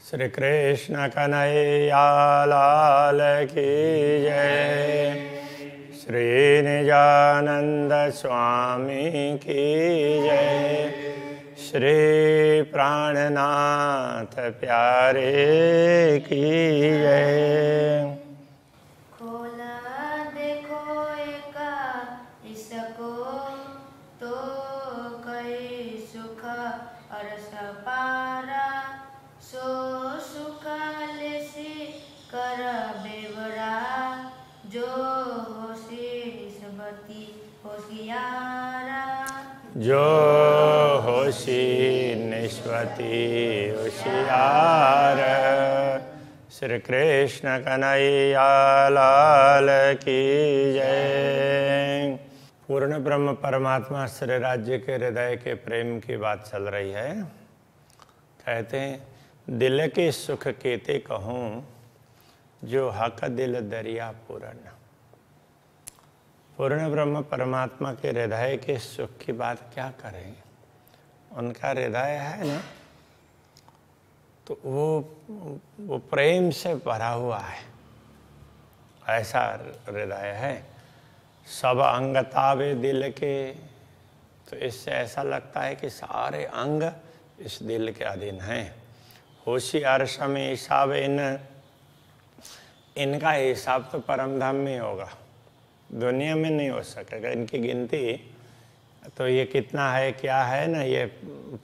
श्री कृष्ण कन्हैया लाल की जय। श्री निजानंद स्वामी की जय। श्री प्राणनाथ प्यारे की जय। खोला देखो एका इसको तो कई सुख अरस पारा सो सुख लेसी कर बेवरा जो होशी निस्बती होशियारा जो होशी निस्बती होशियार। श्री कृष्ण कन्हैया लाल की जय। पूर्ण ब्रह्म परमात्मा श्री राज्य के हृदय के प्रेम की बात चल रही है। कहते हैं दिल के सुख केते कहूँ जो हक दिल दरिया पूर्ण। पूर्ण ब्रह्म परमात्मा के हृदय के सुख की बात क्या करें। उनका हृदय है ना, तो वो प्रेम से भरा हुआ है, ऐसा हृदय है। सब अंग तावे दिल के, तो इससे ऐसा लगता है कि सारे अंग इस दिल के अधीन हैं। होशियार समय हिसाब इनका हिसाब तो परम धाम में होगा, दुनिया में नहीं हो सकेगा। इनकी गिनती तो ये कितना है क्या है ना, ये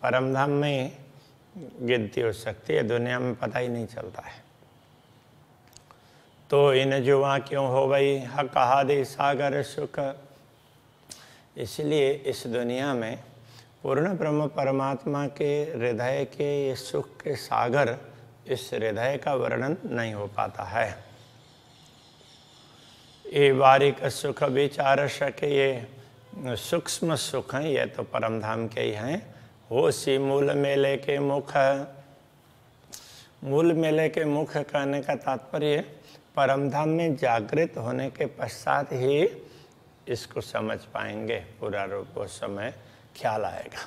परम धाम में गिनती हो सकती है, दुनिया में पता ही नहीं चलता है। तो इन जुआ क्यों हो गई हक हादि सागर सुख। इसलिए इस दुनिया में पूर्ण ब्रह्म परमात्मा के हृदय के ये सुख के सागर, इस हृदय का वर्णन नहीं हो पाता है। ये बारीक सुख विचार सके, ये सूक्ष्म सुख हैं, ये तो परम धाम के ही हैं। होशी मूल मेले के मुख। मूल मेले के मुख कहने का तात्पर्य परम धाम में जागृत होने के पश्चात ही इसको समझ पाएंगे, पूरा रूप उस समय ख्याल आएगा।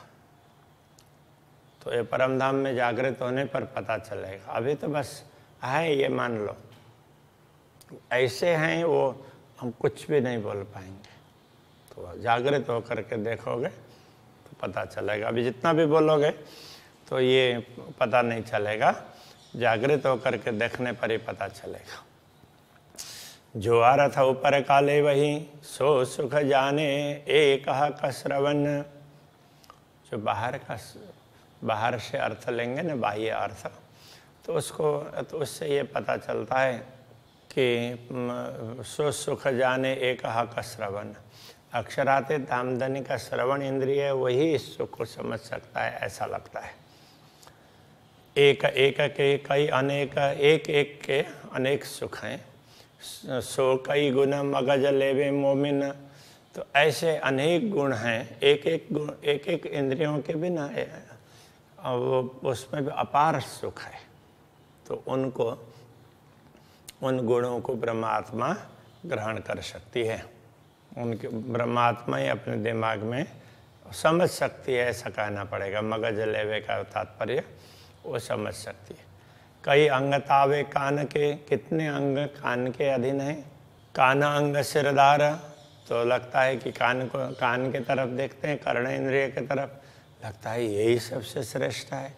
तो ये परम धाम में जागृत होने पर पता चलेगा। अभी तो बस है, ये मान लो ऐसे हैं, वो हम कुछ भी नहीं बोल पाएंगे। तो जागृत होकर के देखोगे तो पता चलेगा। अभी जितना भी बोलोगे तो ये पता नहीं चलेगा, जागृत होकर के देखने पर ही पता चलेगा। जो अर्थ ऊपर काले वही सो सुख जाने एक का श्रवण। जो बाहर से अर्थ लेंगे ना, बाह्य अर्थ, तो उससे ये पता चलता है कि सो सुख जाने एक का श्रवण। अक्षराते धामधनी का श्रवण इंद्रिय वही इस सुख को समझ सकता है, ऐसा लगता है। एक एक के कई अनेक, एक एक के अनेक सुख हैं। सो कई गुण मगज लेवे मोमिन। तो ऐसे अनेक गुण हैं, एक एक गुण, एक एक इंद्रियों के बिना वो उसमें भी अपार सुख है। तो उन गुणों को ब्रह्मात्मा ग्रहण कर सकती है। उनके ब्रह्मात्मा ही अपने दिमाग में समझ सकती है, ऐसा कहना पड़ेगा। मगज लेवे का तात्पर्य वो समझ सकती है। कई अंग तावे कान के, कितने अंग कान के अधीन हैं। कान अंग सिरदार, तो लगता है कि कान के तरफ देखते हैं, कर्ण इंद्रिय के तरफ, लगता है यही सबसे श्रेष्ठ है।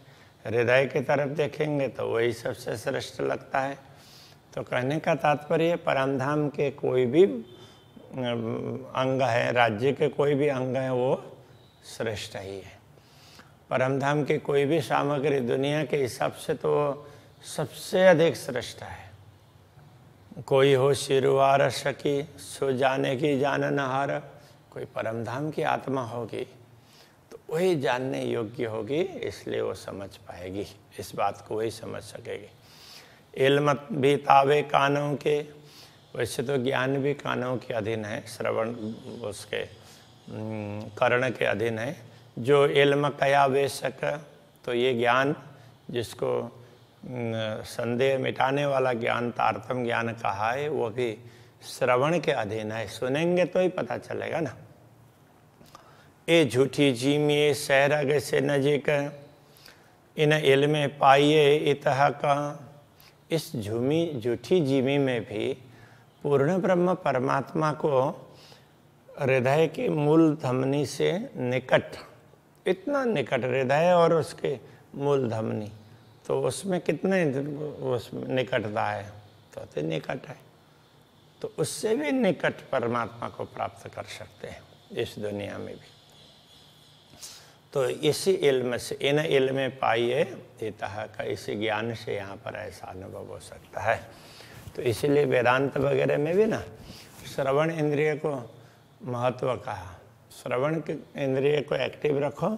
हृदय की तरफ देखेंगे तो वही सबसे श्रेष्ठ लगता है। तो कहने का तात्पर्य परम धाम के कोई भी अंग है, राज्य के कोई भी अंग है, वो श्रेष्ठ ही है। परम धाम की कोई भी सामग्री दुनिया के हिसाब से तो सबसे अधिक श्रेष्ठ है। कोई हो शिरुआर सकी सो जाने की जानन हार। कोई परम धाम की आत्मा होगी तो वही जानने योग्य होगी, इसलिए वो समझ पाएगी, इस बात को वही समझ सकेगी। इल्म भी तावे कानों के, वैसे तो ज्ञान भी कानों के अधीन है, श्रवण उसके कर्ण के अधीन है। जो इल्म कया वेशक, तो ये ज्ञान जिसको संदेह मिटाने वाला ज्ञान तारतम ज्ञान कहा है, वो भी श्रवण के अधीन है। सुनेंगे तो ही पता चलेगा ना। ए झूठी जीमिए सहरग से नजीक, इन इल्म पाइए इतः का, इस झूठी जीवी में भी पूर्ण ब्रह्म परमात्मा को हृदय के मूल धमनी से निकट, इतना निकट हृदय और उसके मूल धमनी, तो उसमें कितने उसमें निकटता है, तो अति निकट है। तो उससे भी निकट परमात्मा को प्राप्त कर सकते हैं इस दुनिया में भी। तो इसी इल्म से, इन इल्म पाइए इतः का, इसी ज्ञान से यहाँ पर ऐसा अनुभव हो सकता है। तो इसीलिए वेदांत वगैरह में भी ना श्रवण इंद्रिय को महत्व कहा। श्रवण के इंद्रिय को एक्टिव रखो,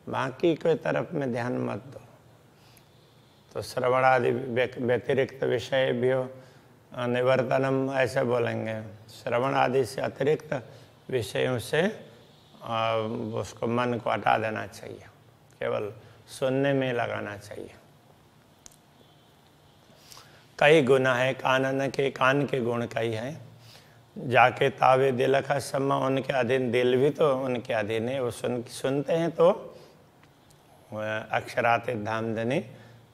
बाकी कोई तरफ में ध्यान मत दो। तो श्रवण आदि व्यतिरिक्त विषय भी हो निवर्तनम ऐसे बोलेंगे। श्रवण आदि से अतिरिक्त विषयों से उसको मन को हटा देना चाहिए, केवल सुनने में लगाना चाहिए। कई गुना है कानन के, कान के गुण कई हैं। जाके तावे दिल का सम्मा, उनके अधीन, दिल भी तो उनके अधीन है। वो सुनते हैं तो अक्षरात धामधनी,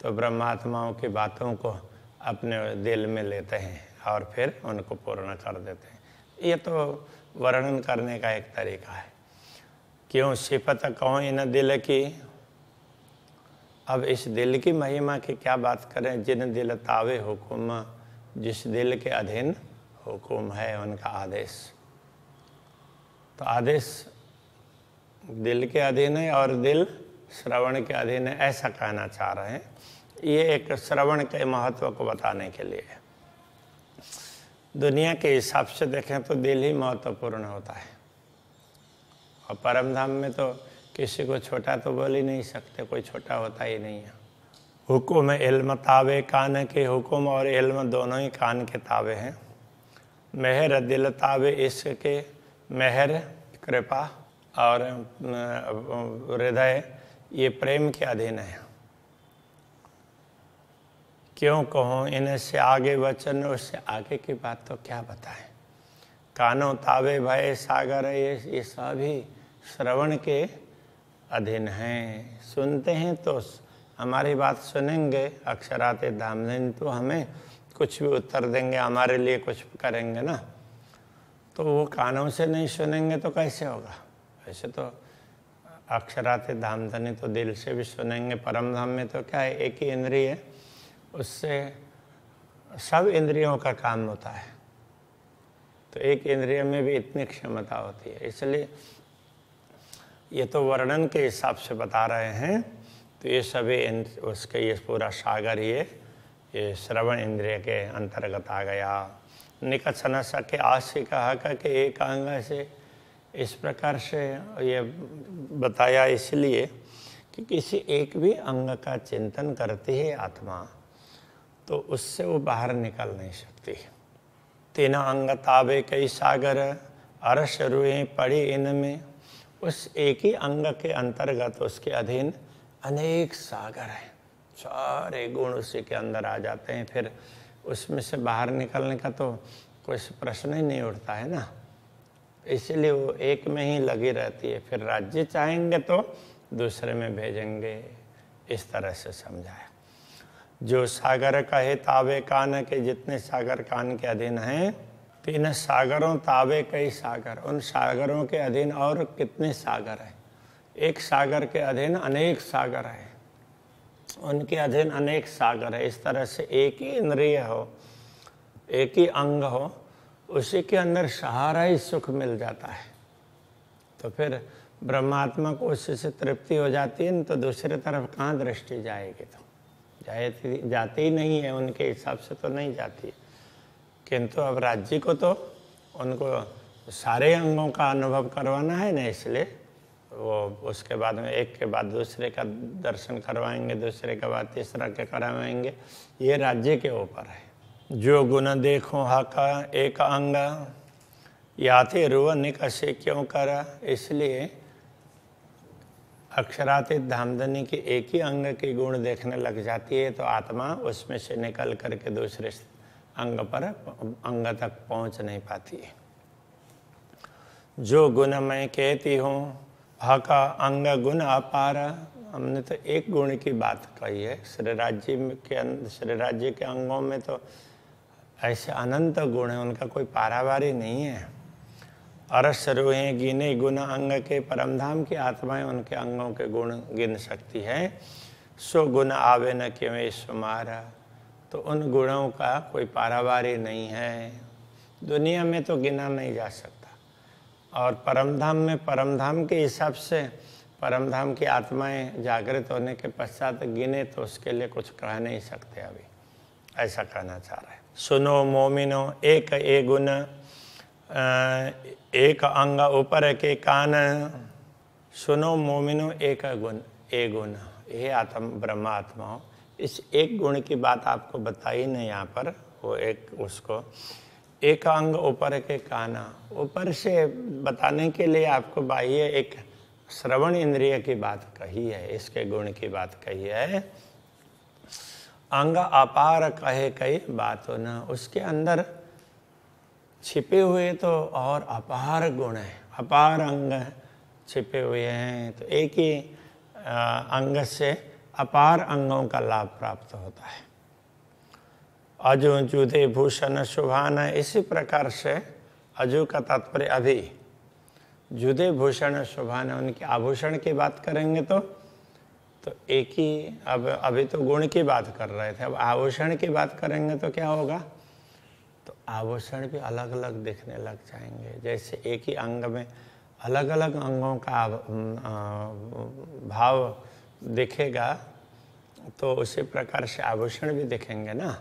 तो ब्रह्मात्माओं की बातों को अपने दिल में लेते हैं और फिर उनको पूर्ण कर देते हैं। ये तो वर्णन करने का एक तरीका है। क्यों सिफत कहो इन दिल की, अब इस दिल की महिमा की क्या बात करें। जिन दिल तावे हुकुम, जिस दिल के अधीन हुकुम है उनका आदेश। तो आदेश दिल के अधीन है और दिल श्रवण के अधीन है, ऐसा कहना चाह रहे हैं। ये एक श्रवण के महत्व को बताने के लिए है। दुनिया के हिसाब से देखें तो दिल ही महत्वपूर्ण होता है, और परम धाम में तो किसी को छोटा तो बोल ही नहीं सकते, कोई छोटा होता ही नहीं है। हुकुम इल्म तावे, कान के हुकुम और इल्म दोनों ही कान के तावे हैं। मेहर दिल तावे, इसके मेहर कृपा और हृदय ये प्रेम के अधीन है। क्यों कहो इनसे आगे वचन, उससे आगे की बात तो क्या बताएं। कानों तावे भय सागर, ये सभी श्रवण के अधीन हैं। सुनते हैं तो हमारी बात सुनेंगे, अक्षराते धामधनी, तो हमें कुछ भी उत्तर देंगे, हमारे लिए कुछ करेंगे ना। तो वो कानों से नहीं सुनेंगे तो कैसे होगा। वैसे तो अक्षराते धामधनी तो दिल से भी सुनेंगे। परम धाम में तो क्या है, एक ही इंद्रिय है, उससे सब इंद्रियों का काम होता है। तो एक इंद्रिय में भी इतनी क्षमता होती है। इसलिए ये तो वर्णन के हिसाब से बता रहे हैं। तो ये सभी उसके, ये पूरा सागर ये श्रवण इंद्रिय के अंतर्गत आ गया। निकट न सके आशिक हक के एक अंग से, इस प्रकार से ये बताया इसलिए कि किसी एक भी अंग का चिंतन करती है आत्मा, तो उससे वो बाहर निकल नहीं सकती। तीन अंग ताबे कई सागर, अरस रुए पड़ी इनमें, उस एक ही अंग के अंतर्गत उसके अधीन अनेक सागर हैं। सारे गुण उसी के अंदर आ जाते हैं। फिर उसमें से बाहर निकलने का तो कोई प्रश्न ही नहीं उठता है ना। इसीलिए वो एक में ही लगी रहती है। फिर राज्य चाहेंगे तो दूसरे में भेजेंगे, इस तरह से समझाया। जो सागर कहे तावे कान के, जितने सागर कान के अधीन हैं। तीन सागरों तावे कई सागर, उन सागरों के अधीन और कितने सागर हैं। एक सागर के अधीन अनेक सागर हैं, उनके अधीन अनेक सागर है। इस तरह से एक ही इंद्रिय हो, एक ही अंग हो, उसी के अंदर सहारा ही सुख मिल जाता है। तो फिर ब्रह्मात्मा को उसी से तृप्ति हो जाती है, तो दूसरी तरफ कहाँ दृष्टि जाएगी। तो जाती ही नहीं है, उनके हिसाब से तो नहीं जाती है। किंतु अब राज्य को तो उनको सारे अंगों का अनुभव करवाना है ना, इसलिए वो उसके बाद में एक के बाद दूसरे का दर्शन करवाएंगे, दूसरे के बाद तीसरा के करवाएंगे। ये राज्य के ऊपर है। जो गुण देखो हाका एक अंग, याथे रुव निकसे क्यों करा। इसलिए अक्षरातीत धामधनी के एक ही अंग के गुण देखने लग जाती है, तो आत्मा उसमें से निकल करके दूसरे अंग पर, अंग तक पहुंच नहीं पाती है। जो गुण मैं कहती हूँ हका अंग गुण अपार, हमने तो एक गुण की बात कही है। श्री राज्य के अंगों में तो ऐसे अनंत गुण है, उनका कोई पारावारी नहीं है। अरस रूहें गिने गुण अंग के, परमधाम की आत्माएं उनके अंगों के गुण गिन सकती है। सो गुण आवे न क्यों सुमारा, तो उन गुणों का कोई पारावारी नहीं है, दुनिया में तो गिना नहीं जा सकता। और परमधाम में परमधाम के हिसाब से परमधाम की आत्माएं जागृत होने के पश्चात गिने तो उसके लिए कुछ कह नहीं सकते अभी, ऐसा कहना चाह रहे हैं। सुनो मोमिनो एक ए गुण, एक अंग ऊपर के कान। सुनो मोमिनो एक गुण ए गुण, हे आत्म ब्रह्मात्मा, इस एक गुण की बात आपको बताई नहीं यहाँ पर, वो एक उसको एक अंग ऊपर के काना, ऊपर से बताने के लिए आपको बाह्य एक श्रवण इंद्रिय की बात कही है, इसके गुण की बात कही है। अंग अपार कहे कई बातों न, उसके अंदर छिपे हुए तो और अपार गुण है, अपार अंग छिपे हुए हैं, तो एक ही अंग से अपार अंगों का लाभ प्राप्त होता है। अजु जुदे भूषण शुभान, इसी प्रकार से अजु का तात्पर्य अभी, जुदे भूषण शुभान, उनके आभूषण की बात करेंगे तो एक ही, अब अभी तो गुण की बात कर रहे थे, अब आभूषण की बात करेंगे तो क्या होगा, तो आभूषण भी अलग अलग दिखने लग जाएंगे। जैसे एक ही अंग में अलग अलग अंगों का भाव दिखेगा, तो उसी प्रकार से आभूषण भी दिखेंगे ना।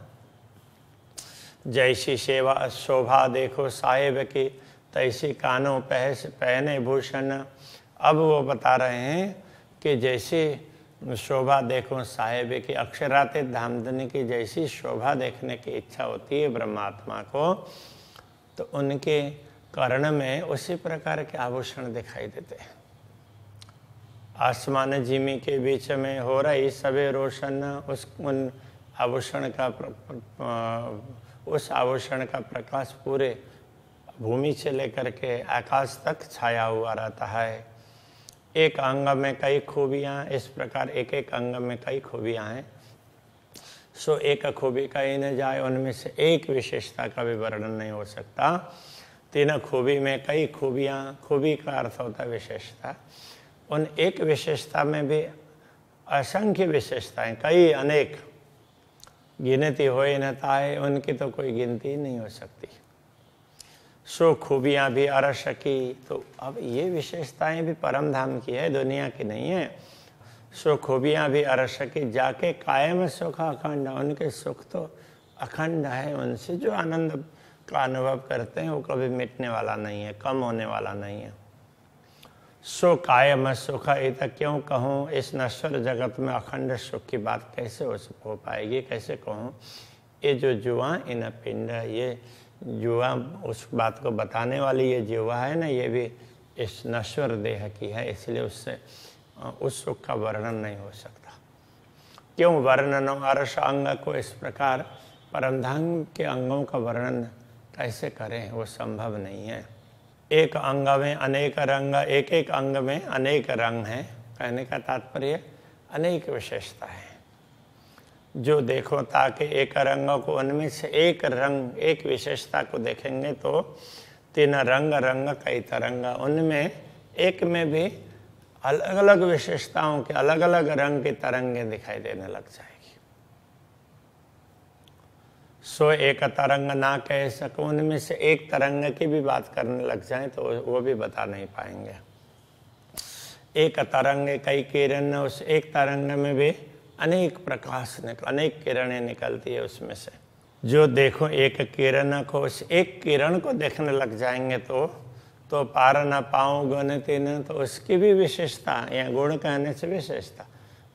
जैसी सेवा शोभा देखो साहेब की, तैसी कानों पहने भूषण। अब वो बता रहे हैं कि जैसी शोभा देखो साहेब की, अक्षराते धामधनी की जैसी शोभा देखने की इच्छा होती है ब्रह्मात्मा को, तो उनके कर्ण में उसी प्रकार के आभूषण दिखाई देते हैं। आसमान जिमी के बीच में हो रही सवे रोशन, उन आभूषण का उस आभूषण का प्रकाश पूरे भूमि से लेकर के आकाश तक छाया हुआ रहता है। एक अंग में कई खूबियाँ, इस प्रकार एक एक अंग में कई खूबियाँ हैं। सो एक खूबी कही न जाए, उनमें से एक विशेषता का भी वर्णन नहीं हो सकता। तीन खूबी में कई खूबियाँ, खूबी का अर्थ होता है विशेषता। उन एक विशेषता में भी असंख्य विशेषताएं, कई अनेक, गिनती हो न ताए, उनकी तो कोई गिनती ही नहीं हो सकती। सो खूबियाँ भी अरस की, तो अब ये विशेषताएं भी परम धाम की है, दुनिया की नहीं है। सो खूबियाँ भी अरस की, जाके कायम सुख अखंड, उनके सुख तो अखंड है, उनसे जो आनंद का अनुभव करते हैं वो कभी मिटने वाला नहीं है, कम होने वाला नहीं है। सो कायम सुख, इत क्यों कहूँ, इस नश्वर जगत में अखंड सुख की बात कैसे हो पाएगी, कैसे कहूँ। ये जो जुआ इन पिंड, ये जुआ उस बात को बताने वाली ये जुआ है ना, ये भी इस नश्वर देह की है, इसलिए उससे उस सुख का वर्णन नहीं हो सकता। क्यों वर्णन अरस अंग को, इस प्रकार परमधाम के अंगों का वर्णन कैसे करें, वो संभव नहीं है। एक अंग में अनेक रंग, एक एक अंग में अनेक रंग हैं, कहने का तात्पर्य अनेक विशेषता है। जो देखो ताकि एक रंग को, उनमें से एक रंग, एक विशेषता को देखेंगे तो तीन रंग रंग कई तरंग, उनमें एक में भी अलग अलग विशेषताओं के अलग अलग रंग की तरंगें दिखाई देने लग जाएगी। सो एक तरंग ना कह सको, उनमें से एक तरंग की भी बात करने लग जाएं तो वो भी बता नहीं पाएंगे। एक तरंग कई किरण, उस एक तरंग में भी अनेक प्रकाश अनेक किरणें निकलती है उसमें से। जो देखो एक किरण को, उस एक किरण को देखने लग जाएंगे तो पार न पाऊँ गुण तीन, तो उसकी भी विशेषता, या गुण कहने से विशेषता,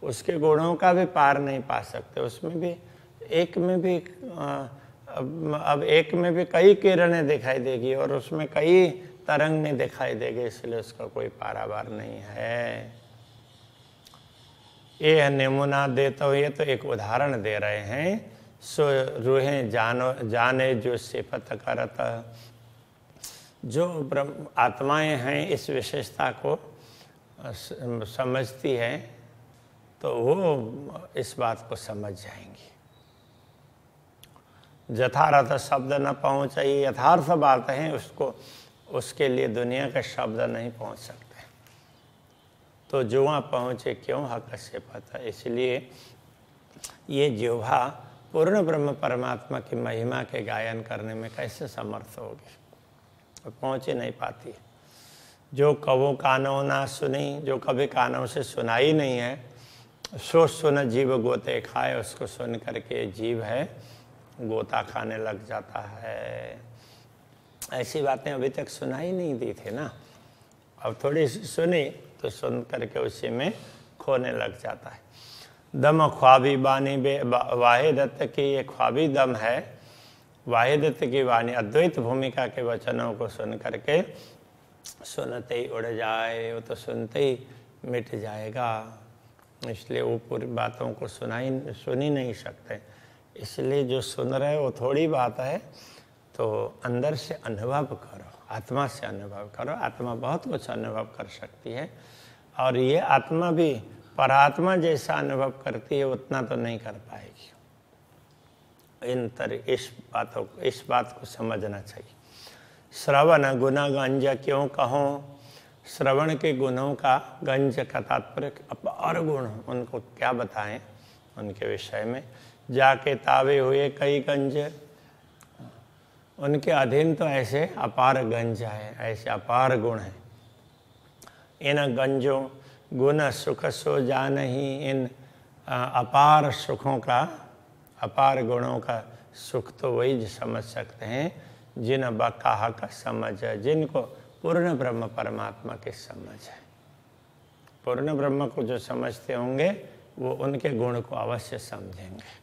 उसके गुणों का भी पार नहीं पा सकते। उसमें भी एक में भी अब एक में भी कई किरणें दिखाई देगी और उसमें कई तरंगें दिखाई देगी, इसलिए उसका कोई पारावार नहीं है। ये नमूना देता हूँ, ये तो एक उदाहरण दे रहे हैं। सो रूहें जाने जो सिफत करता, जो ब्रह्म आत्माएं हैं इस विशेषता को समझती है, तो वो इस बात को समझ जाएंगी। यथार्थ शब्द न पहुँचे, यथार्थ बात है, उसके लिए दुनिया के शब्द नहीं पहुँच सकते। तो जो वहाँ पहुँचे क्यों हक से पता। इसलिए ये जिह्वा पूर्ण ब्रह्म परमात्मा की महिमा के गायन करने में कैसे समर्थ होगी, तो पहुँच ही नहीं पाती। जो कबो कानों ना सुनी, जो कभी कानों से सुना ही नहीं है, सो सुन जीव गोते खाए, उसको सुन करके जीव है गोता खाने लग जाता है। ऐसी बातें अभी तक सुनाई नहीं दी थी ना, अब थोड़ी सी सुनी तो सुन करके उसी में खोने लग जाता है। दम ख्वाबी बानी बे वाहे दत्त की ये ख्वाबी दम है, वाहे दत्त की वाणी अद्वैत भूमिका के वचनों को सुन करके सुनते ही उड़ जाए, वो तो सुनते ही मिट जाएगा। इसलिए वो पूरी बातों को सुन ही नहीं सकते। इसलिए जो सुन रहे वो थोड़ी बात है, तो अंदर से अनुभव करो, आत्मा से अनुभव करो। आत्मा बहुत कुछ अनुभव कर सकती है, और ये आत्मा भी परात्मा जैसा अनुभव करती है उतना तो नहीं कर पाएगी। इस बात को समझना चाहिए। श्रवण गुण गंज क्यों कहो, श्रवण के गुणों का गंज का तात्पर्य अपार गुण, उनको क्या बताएं उनके विषय में। जाके तावे हुए कई गंज, उनके अधीन तो ऐसे अपार गंज है, ऐसे अपार गुण हैं। इन गंजों गुण सुख सो जानही, इन अपार सुखों का, अपार गुणों का सुख तो वही समझ सकते हैं जिन बकाहा का समझ है, जिनको पूर्ण ब्रह्म परमात्मा की समझ है। पूर्ण ब्रह्म को जो समझते होंगे वो उनके गुण को अवश्य समझेंगे।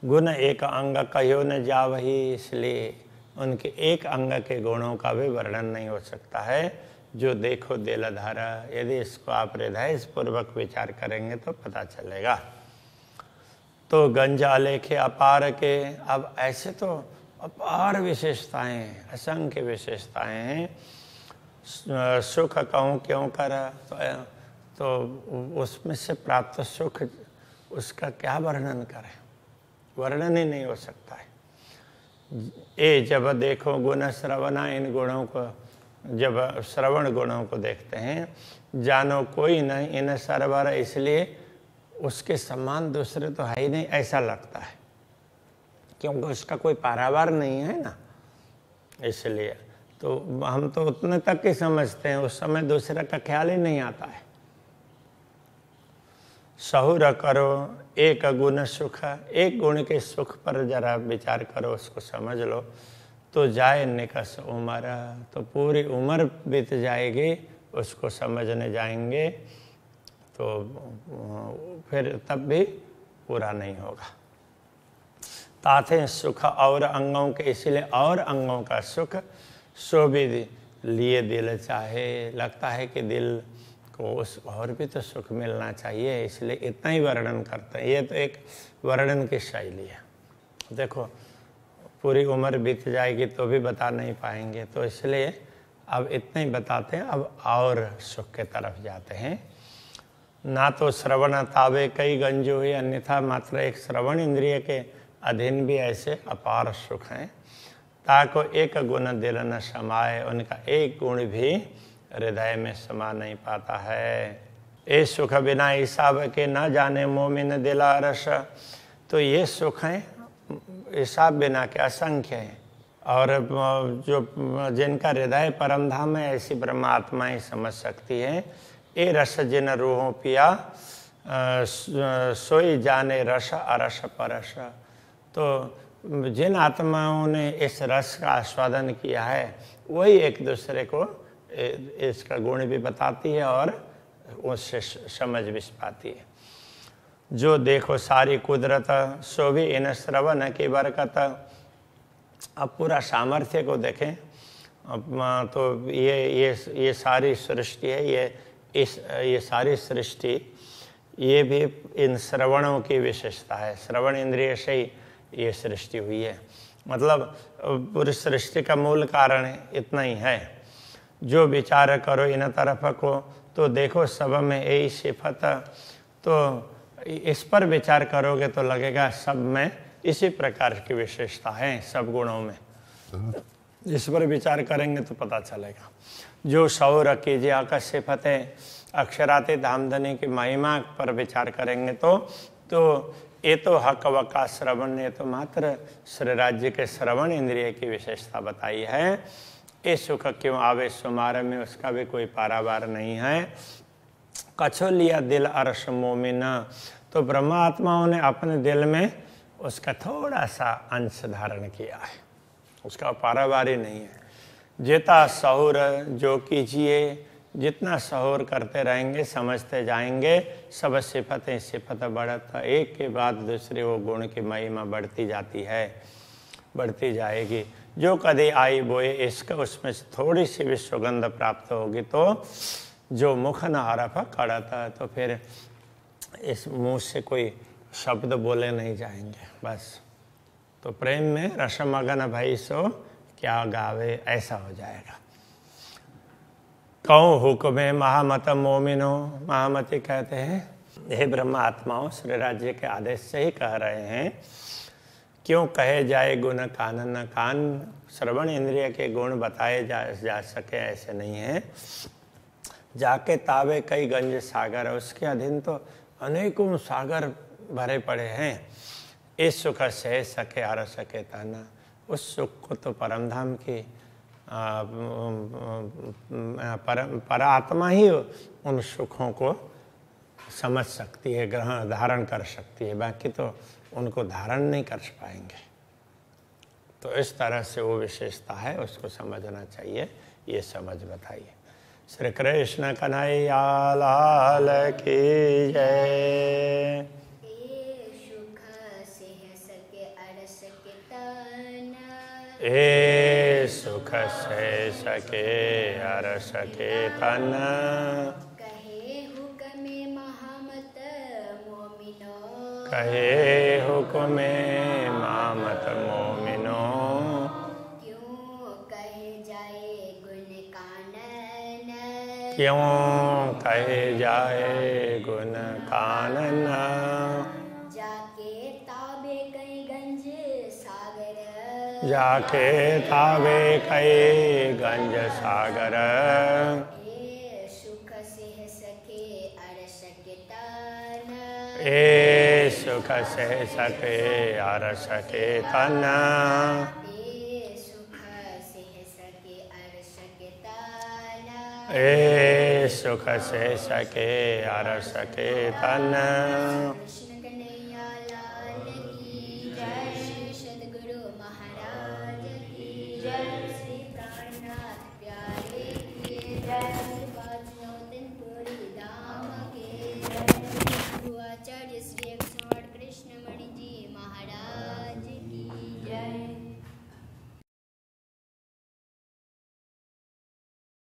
गुण एक अंग कहो न जावही, इसलिए उनके एक अंग के गुणों का भी वर्णन नहीं हो सकता है। जो देखो दिलधारा, यदि इसको आप हृदय पूर्वक विचार करेंगे तो पता चलेगा। तो गंज आलेखे अपार के, अब ऐसे तो अपार विशेषताएं, असंख्य विशेषताएं हैं। सुख कहूँ क्यों कर, तो उसमें से प्राप्त सुख, उसका क्या वर्णन करें, वर्णन ही नहीं हो सकता है। ए जब देखो गुण श्रवणा, इन गुणों को जब श्रवण गुणों को देखते हैं, जानो कोई नहीं इन सरवर, इसलिए उसके समान दूसरे तो है ही नहीं ऐसा लगता है, क्योंकि उसका कोई पारावार नहीं है ना। इसलिए तो हम तो उतने तक ही समझते हैं, उस समय दूसरे का ख्याल ही नहीं आता है। सहुर करो एक गुण सुख, एक गुण के सुख पर जरा विचार करो, उसको समझ लो, तो जाए निकस उम्र, तो पूरी उम्र बीत जाएगी उसको समझने जाएंगे, तो फिर तब भी पूरा नहीं होगा। ताथे सुख और अंगों के, इसलिए और अंगों का सुख सो भी लिए दिल चाहे, लगता है कि दिल को उस और भी तो सुख मिलना चाहिए, इसलिए इतना ही वर्णन करते हैं। ये तो एक वर्णन की शैली है। देखो पूरी उम्र बीत जाएगी तो भी बता नहीं पाएंगे, तो इसलिए अब इतना ही बताते हैं, अब और सुख के तरफ जाते हैं। ना तो श्रवण तावे कई गंज हुए, अन्यथा मात्र एक श्रवण इंद्रिय के अधीन भी ऐसे अपार सुख हैं। ताको एक गुण दिल न समाए, उनका एक गुण भी हृदय में समा नहीं पाता है। ए सुख बिना हिसाब के न जाने मोमिन दिला रस, तो ये सुख हैं हिसाब बिना के असंख्य हैं, और जो जिनका हृदय परम धाम है ऐसी ब्रह्मात्मा ही समझ सकती है। ए रस जिन रूहों पिया सोई जाने रस अरस परस, तो जिन आत्माओं ने इस रस का आस्वादन किया है वही एक दूसरे को इसका गुण भी बताती है और उससे समझ भी पाती है। जो देखो सारी कुदरत सो भी इन श्रवण की बरकत, अब पूरा सामर्थ्य को देखें, तो ये सारी सृष्टि है, ये सारी सृष्टि ये भी इन श्रवणों की विशेषता है। श्रवण इंद्रिय से ही ये सृष्टि हुई है, मतलब पूरी सृष्टि का मूल कारण इतना ही है। जो विचार करो इन तरफ को तो देखो सब में यही सिफत। तो इस पर विचार करोगे तो लगेगा सब में इसी प्रकार की विशेषता है, सब गुणों में। इस पर विचार करेंगे तो पता चलेगा। जो शौर कीजिए आकाश सिफत है, अक्षरातीत आमदनी की महिमा पर विचार करेंगे तो ये तो हक वका श्रवण ने तो मात्र श्री राज्य के श्रवण इंद्रिय की विशेषता बताई है। ये सुख क्यों आवे सुमार में, उसका भी कोई पारावार नहीं है। कछो लिया दिल अरश मोमिन, तो ब्रह्मात्माओं ने अपने दिल में उसका थोड़ा सा अंश धारण किया है, उसका पारावार ही नहीं है। जेता सहूर जो कीजिए, जितना सहूर करते रहेंगे समझते जाएंगे, सब सिफतें सिफत बढ़ता एक के बाद दूसरे वो गुण की महिमा बढ़ती जाती है, बढ़ती जाएगी। जो कभी आई बोए इसका उसमें से थोड़ी सी भी सुगंध प्राप्त होगी तो जो मुख न हरफ कड़ता, तो फिर इस मुंह से कोई शब्द बोले नहीं जाएंगे बस। तो प्रेम में रसमगन भई सो क्या गावे, ऐसा हो जाएगा। कौं हुक्म महामत मोमिनो, महामति कहते हैं हे ब्रह्म आत्माओं, श्री राज्य के आदेश से ही कह रहे हैं। क्यों कहे जाए गुण कानन, कान श्रवण इंद्रिय के गुण बताए जा सके ऐसे नहीं है। जाके तावे कई गंज सागर, उसके अधीन तो अनेकों सागर भरे पड़े हैं। इस सुख सह सके हर सके तना, उस सुख को तो परमधाम की परात्मा ही उन सुखों को समझ सकती है, ग्रहण धारण कर सकती है, बाकी तो उनको धारण नहीं कर पाएंगे। तो इस तरह से वो विशेषता है, उसको समझना चाहिए। ये समझ बताइए। श्री कृष्ण कन्हैया लाल की जय। ए सुख से सके हर सके तन, कहे हुक्मे महामत मोमिनो, कहे हुक्मे महामत मोमिनो। क्यों कहे जाए गुण कानन, क्यों कहे जाए गुण कानन, जाके ताबे कई गंज सागर, जाके तावे कई गंज सागर। ए सुख से सके अर सके तन, ए सुख से सके हर सके तन, ए सुख से सके अर सके तन, ए सुख से सके हर सके तन। कृष्ण